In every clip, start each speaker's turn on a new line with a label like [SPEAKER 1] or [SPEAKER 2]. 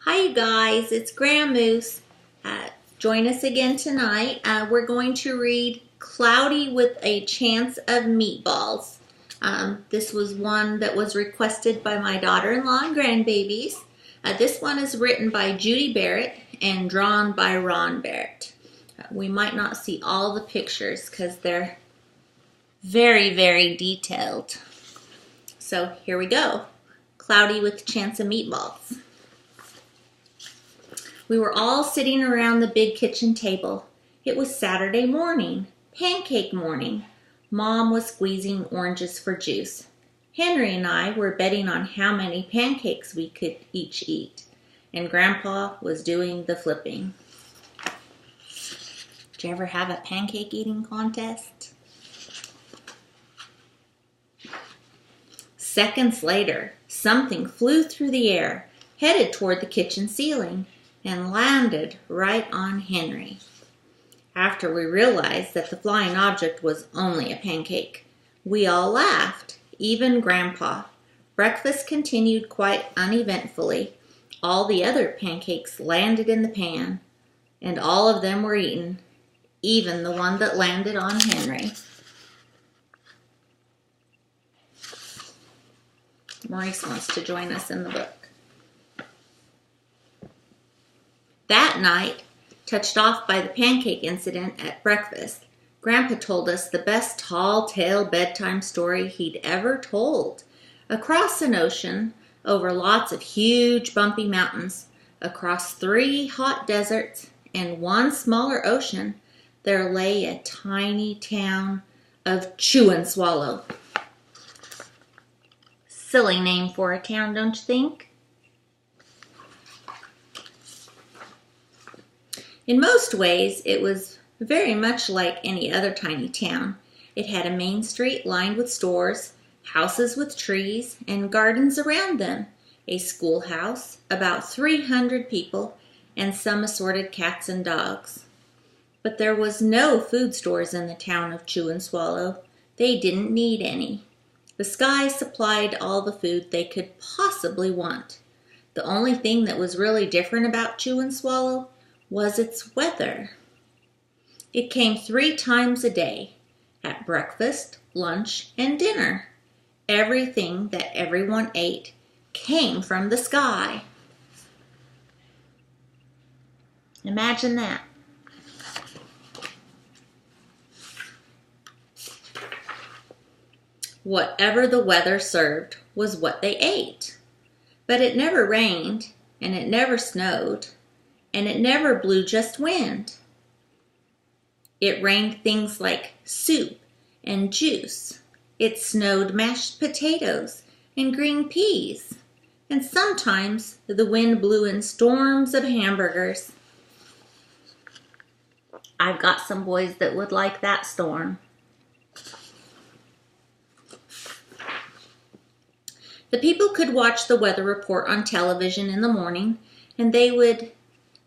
[SPEAKER 1] Hi you guys, it's GramMoose. Join us again tonight. We're going to read Cloudy with a Chance of Meatballs. This was one that was requested by my daughter-in-law and grandbabies. This one is written by Judy Barrett and drawn by Ron Barrett. We might not see all the pictures because they're very, very detailed. So here we go. Cloudy with a Chance of Meatballs. We were all sitting around the big kitchen table. It was Saturday morning, pancake morning. Mom was squeezing oranges for juice. Henry and I were betting on how many pancakes we could each eat, and Grandpa was doing the flipping. Did you ever have a pancake eating contest? Seconds later, something flew through the air, headed toward the kitchen ceiling, and landed right on Henry. After we realized that the flying object was only a pancake, we all laughed, even Grandpa. Breakfast continued quite uneventfully. All the other pancakes landed in the pan, and all of them were eaten, even the one that landed on Henry. Maurice wants to join us in the book. That night, touched off by the pancake incident at breakfast, Grandpa told us the best tall-tale bedtime story he'd ever told. Across an ocean, over lots of huge bumpy mountains, across 3 hot deserts and 1 smaller ocean, there lay a tiny town of Chew and Swallow. Silly name for a town, don't you think? In most ways, it was very much like any other tiny town. It had a main street lined with stores, houses with trees, and gardens around them, a schoolhouse, about 300 people, and some assorted cats and dogs. But there was no food stores in the town of Chew and Swallow. They didn't need any. The sky supplied all the food they could possibly want. The only thing that was really different about Chew and Swallow was its weather. It came 3 times a day, at breakfast, lunch, and dinner. Everything that everyone ate came from the sky. Imagine that. Whatever the weather served was what they ate. But it never rained, and it never snowed, and it never blew just wind. It rained things like soup and juice. It snowed mashed potatoes and green peas. And sometimes the wind blew in storms of hamburgers. I've got some boys that would like that storm. The people could watch the weather report on television in the morning, and they would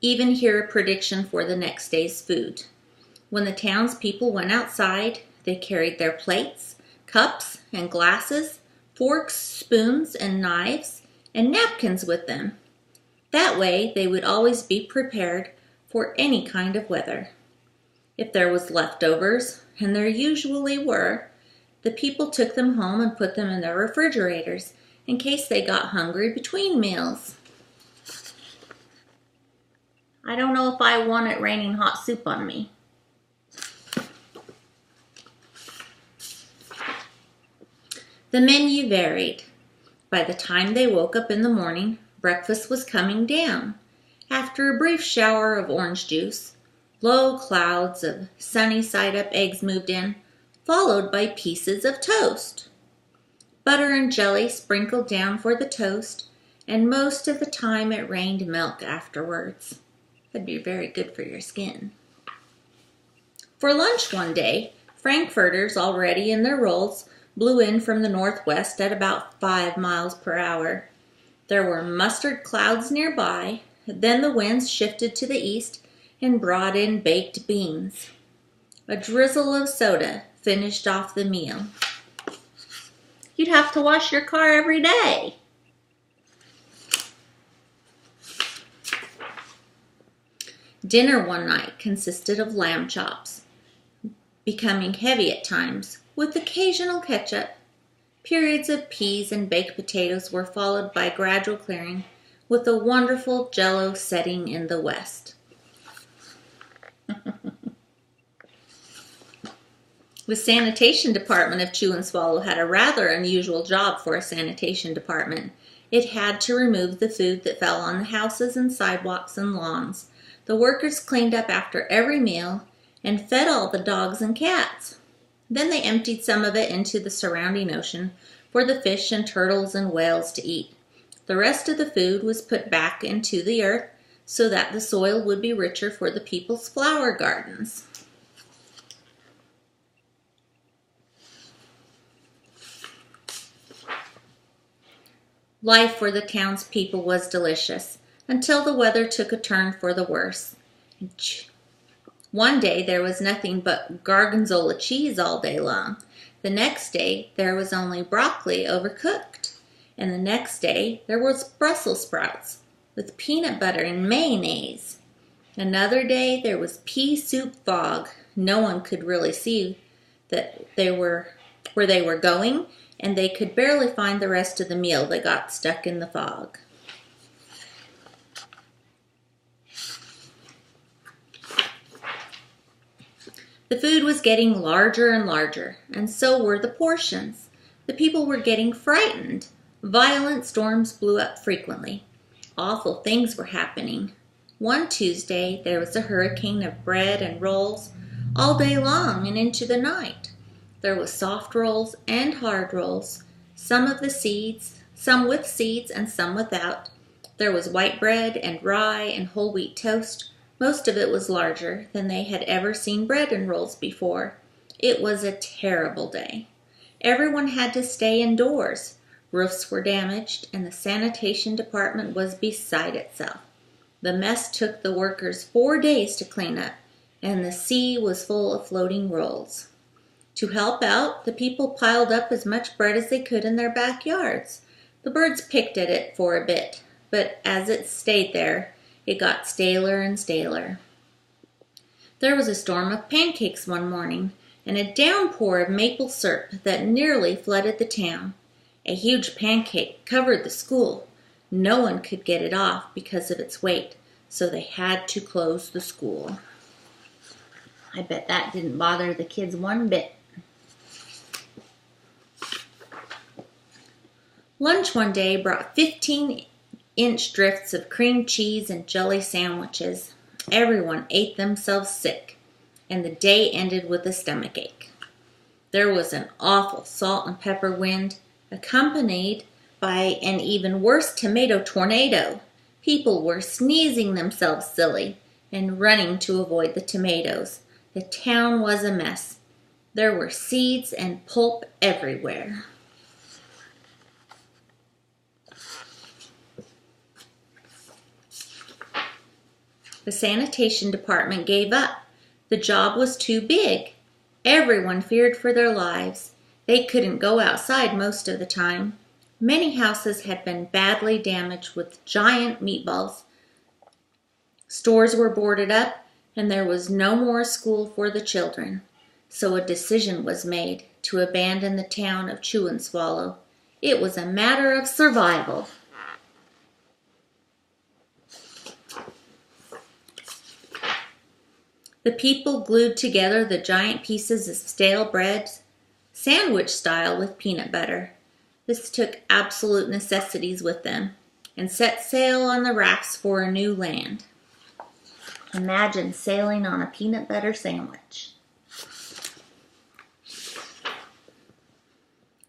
[SPEAKER 1] even hear a prediction for the next day's food. When the townspeople went outside, they carried their plates, cups, and glasses, forks, spoons, and knives, and napkins with them. That way, they would always be prepared for any kind of weather. If there was leftovers, and there usually were, the people took them home and put them in their refrigerators in case they got hungry between meals. I don't know if I want it raining hot soup on me. The menu varied. By the time they woke up in the morning, breakfast was coming down. After a brief shower of orange juice, low clouds of sunny side-up eggs moved in, followed by pieces of toast. Butter and jelly sprinkled down for the toast, and most of the time it rained milk afterwards. That'd be very good for your skin. For lunch one day, frankfurters already in their rolls blew in from the northwest at about 5 miles per hour. There were mustard clouds nearby, then the winds shifted to the east and brought in baked beans. A drizzle of soda finished off the meal. You'd have to wash your car every day. Dinner one night consisted of lamb chops, becoming heavy at times, with occasional ketchup. Periods of peas and baked potatoes were followed by gradual clearing, with a wonderful jello setting in the west. The sanitation department of Chew and Swallow had a rather unusual job for a sanitation department. It had to remove the food that fell on the houses and sidewalks and lawns. The workers cleaned up after every meal and fed all the dogs and cats. Then they emptied some of it into the surrounding ocean for the fish and turtles and whales to eat. The rest of the food was put back into the earth so that the soil would be richer for the people's flower gardens. Life for the townspeople was delicious, until the weather took a turn for the worse. One day there was nothing but gorgonzola cheese all day long. The next day there was only broccoli overcooked. And the next day there was Brussels sprouts with peanut butter and mayonnaise. Another day there was pea soup fog. No one could really see that where they were going, and they could barely find the rest of the meal that got stuck in the fog. The food was getting larger and larger, and so were the portions. The people were getting frightened. Violent storms blew up frequently. Awful things were happening. One Tuesday, there was a hurricane of bread and rolls all day long and into the night. There was soft rolls and hard rolls, some with seeds and some without. There was white bread and rye and whole wheat toast. Most of it was larger than they had ever seen bread and rolls before. It was a terrible day. Everyone had to stay indoors. Roofs were damaged, and the sanitation department was beside itself. The mess took the workers 4 days to clean up, and the sea was full of floating rolls. To help out, the people piled up as much bread as they could in their backyards. The birds picked at it for a bit, but as it stayed there, it got staler and staler. There was a storm of pancakes one morning, and a downpour of maple syrup that nearly flooded the town. A huge pancake covered the school. No one could get it off because of its weight, so they had to close the school. I bet that didn't bother the kids one bit. Lunch one day brought 15-inch drifts of cream cheese and jelly sandwiches. Everyone ate themselves sick, and the day ended with a stomachache. There was an awful salt and pepper wind, accompanied by an even worse tomato tornado. People were sneezing themselves silly and running to avoid the tomatoes. The town was a mess. There were seeds and pulp everywhere. The sanitation department gave up. The job was too big. Everyone feared for their lives. They couldn't go outside most of the time. Many houses had been badly damaged with giant meatballs. Stores were boarded up, and there was no more school for the children. So a decision was made to abandon the town of Chew and Swallow. It was a matter of survival. The people glued together the giant pieces of stale bread, sandwich style with peanut butter. This took absolute necessities with them, and set sail on the rafts for a new land. Imagine sailing on a peanut butter sandwich.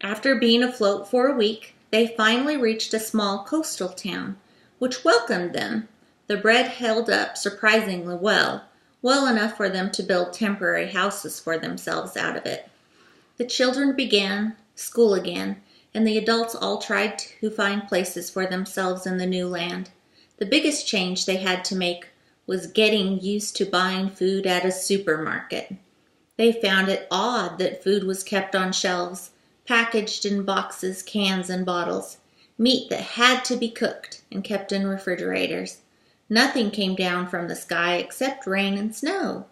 [SPEAKER 1] After being afloat for a week, they finally reached a small coastal town, which welcomed them. The bread held up surprisingly well enough for them to build temporary houses for themselves out of it. The children began school again, and the adults all tried to find places for themselves in the new land. The biggest change they had to make was getting used to buying food at a supermarket. They found it odd that food was kept on shelves, packaged in boxes, cans, and bottles, meat that had to be cooked and kept in refrigerators. Nothing came down from the sky except rain and snow.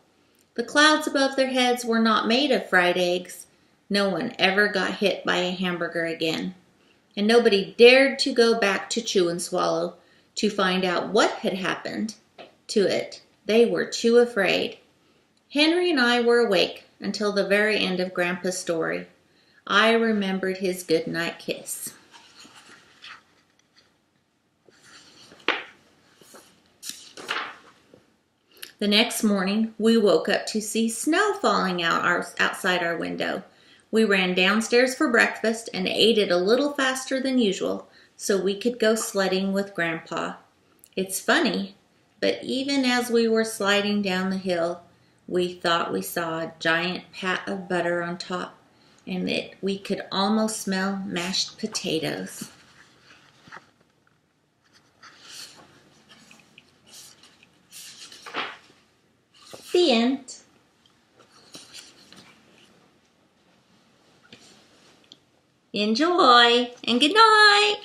[SPEAKER 1] The clouds above their heads were not made of fried eggs. No one ever got hit by a hamburger again. And nobody dared to go back to Chew and Swallow to find out what had happened to it. They were too afraid. Henry and I were awake until the very end of Grandpa's story. I remembered his goodnight kiss. The next morning, we woke up to see snow falling outside our window. We ran downstairs for breakfast and ate it a little faster than usual so we could go sledding with Grandpa. It's funny, but even as we were sliding down the hill, we thought we saw a giant pat of butter on top, and that we could almost smell mashed potatoes. The end. Enjoy and good night.